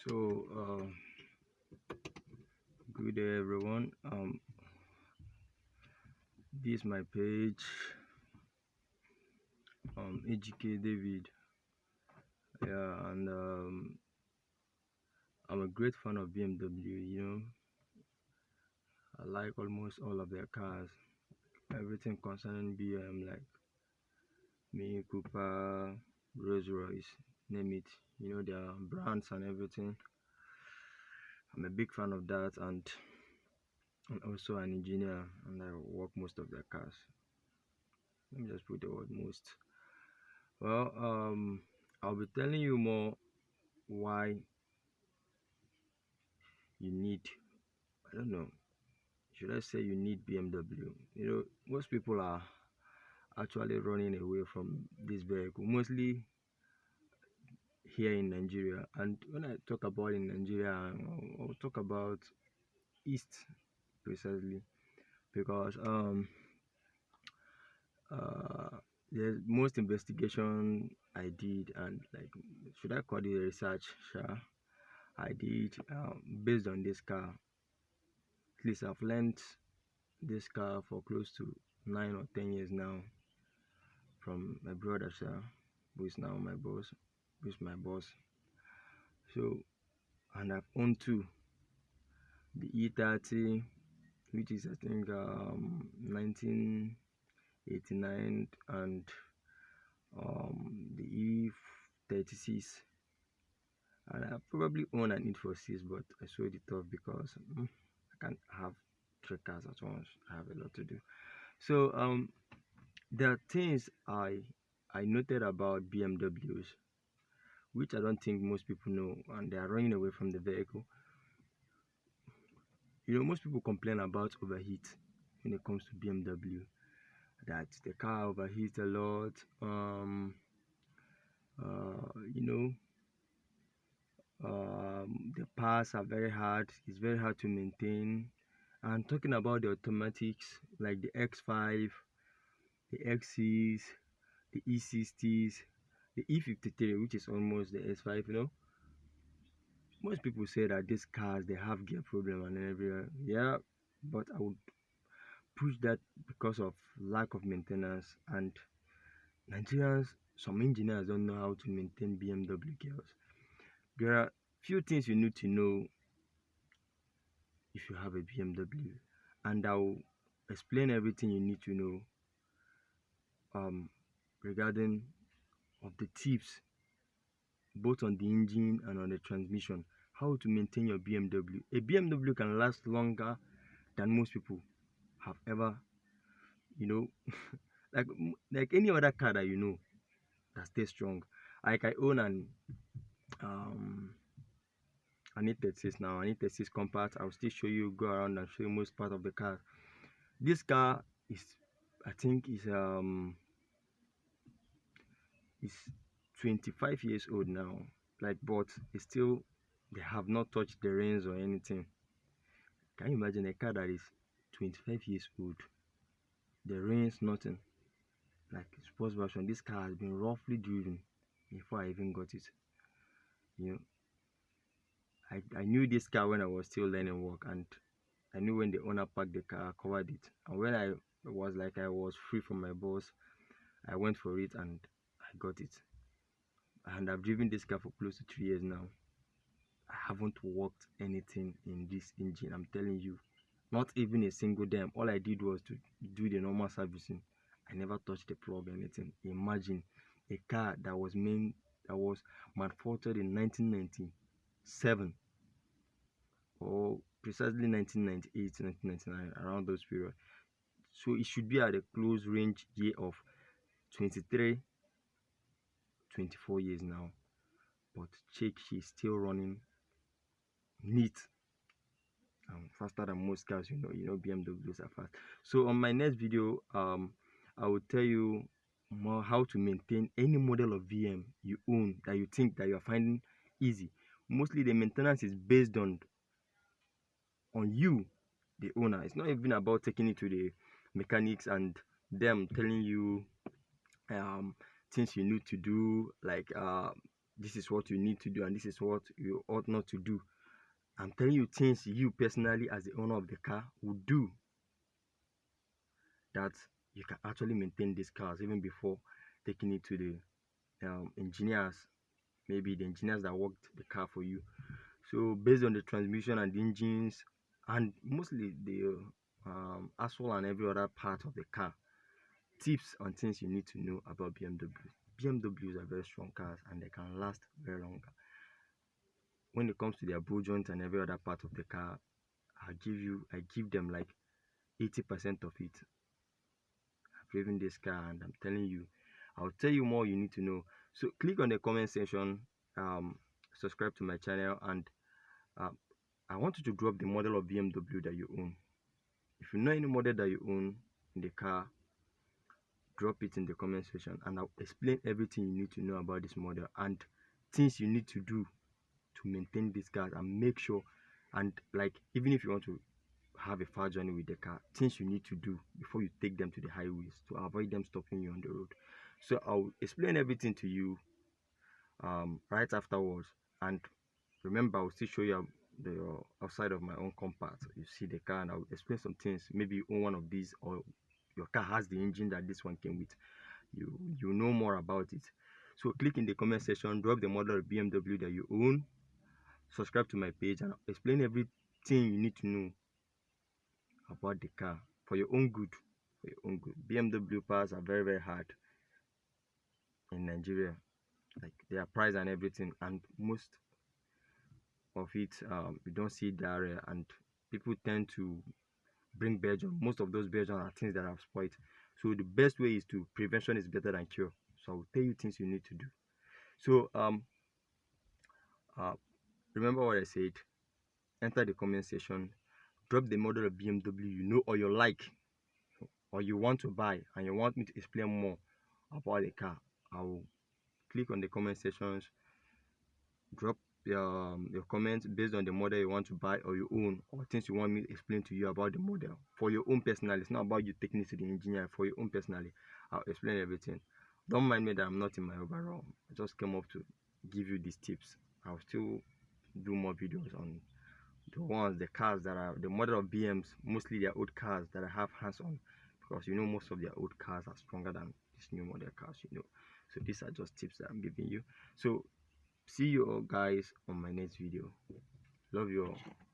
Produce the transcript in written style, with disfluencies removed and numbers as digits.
So, good day, everyone. This is my page, AGK David. Yeah, and I'm a great fan of BMW. I like almost all of their cars, everything concerning BM, like Mini Cooper, Rolls Royce, name it. Their brands and everything. I'm a big fan of that, and I'm also an engineer, and I work most of their cars. Let me just put the word most. Well, I'll be telling you more why you need, I don't know, should I say you need BMW? Most people are actually running away from this vehicle, mostly here in Nigeria. And when I talk about in Nigeria, I'll talk about East precisely, because uh there's most investigation I did, and like, should I call it research, sure, I did based on this car. At least I've learned this car for close to 9 or 10 years now from my brother, sir, who is now my boss, who is my boss. So, and I've owned two, the E30, which is I think 1989, and the E36. And I probably own an Need for Six, but I sold it off because I can't have three cars at once. I have a lot to do. So there are things I noted about BMWs, which I don't think most people know, and they are running away from the vehicle. Most people complain about overheat when it comes to BMW, that the car overheats a lot. You know, the parts are very hard. It's very hard to maintain. And talking about the automatics, like the X5, the X6, the E60s, the E53, which is almost the S5, most people say that these cars, they have gear problem and everywhere. Yeah, but I would push that because of lack of maintenance, and Nigerians, some engineers don't know how to maintain BMW gears. There are few things you need to know if you have a BMW, and I'll explain everything you need to know regarding of the tips, both on the engine and on the transmission, how to maintain your BMW. A BMW can last longer than most people have ever, you know, like any other car that that stays strong. Like I own um an E36 now, an E36 compact. I'll still show you, go around and show you most part of the car. This car is, I think, is 25 years old now. Like, but it's still, they have not touched the rims or anything. Can you imagine a car that is 25 years old? The rims, nothing. Like sports version, this car has been roughly driven before I even got it. You know, I knew this car when I was still learning work, and I knew when the owner packed the car, covered it. And when I was free from my boss, I went for it and I got it. And I've driven this car for close to 3 years now. I haven't worked anything in this engine, I'm telling you. Not even a single damn. All I did was to do the normal servicing. I never touched the plug or anything. Imagine a car that was manufactured in 1997, or precisely 1998, 1999, around those periods. So it should be at a close range year of 23, 24 years now. But check, she's still running neat and faster than most cars. BMWs are fast. So on my next video, I will tell you more how to maintain any model of VM you own that you think that you're finding easy. Mostly the maintenance is based on you, the owner. It's not even about taking it to the mechanics and them telling you um things you need to do, like this is what you need to do and this is what you ought not to do. I'm telling you things you personally as the owner of the car would do that you can actually maintain these cars even before taking it to the engineers, maybe the engineers that worked the car for you. So based on the transmission and the engines and mostly the asphalt and every other part of the car, tips on things you need to know about BMWs. BMWs are very strong cars and they can last very long. When it comes to their boot joints and every other part of the car, I give them like 80% of it. I've driven this car and I'm telling you, I'll tell you more you need to know. So click on the comment section, um, subscribe to my channel, and uh, I want you to drop the model of BMW that you own. If you know any model that you own in the car, drop it in the comment section and I'll explain everything you need to know about this model and things you need to do to maintain this car and make sure, and like even if you want to have a far journey with the car, things you need to do before you take them to the highways to avoid them stopping you on the road. So I'll explain everything to you right afterwards. And remember, I'll still show you the outside of my own compact. You see the car and I'll explain some things. Maybe you own one of these or your car has the engine that this one came with. You know more about it. So click in the comment section, drop the model of BMW that you own, subscribe to my page, and I'll explain everything you need to know about the car for your own good. For your own good. BMW cars are very, very hard in Nigeria. Like their price and everything, and most of it you don't see that area, and people tend to bring Belgium. Most of those Belgium are things that have spoiled. So the best way is to prevention is better than cure. So I'll tell you things you need to do. So uh, remember what I said. Enter the comment section, drop the model of BMW you know or you like or you want to buy and you want me to explain more about the car. I will click on the comment sections, drop your comments based on the model you want to buy or you own, or things you want me to explain to you about the model for your own personally. It's not about you taking it to the engineer. For your own personally, I'll explain everything. Don't mind me that I'm not in my overall. I just came up to give you these tips. I'll still do more videos on the cars that are the model of BMs, mostly their old cars that I have hands on, because you know most of their old cars are stronger than these new model cars, you know. So these are just tips that I'm giving you. So see you all guys on my next video. Love you all.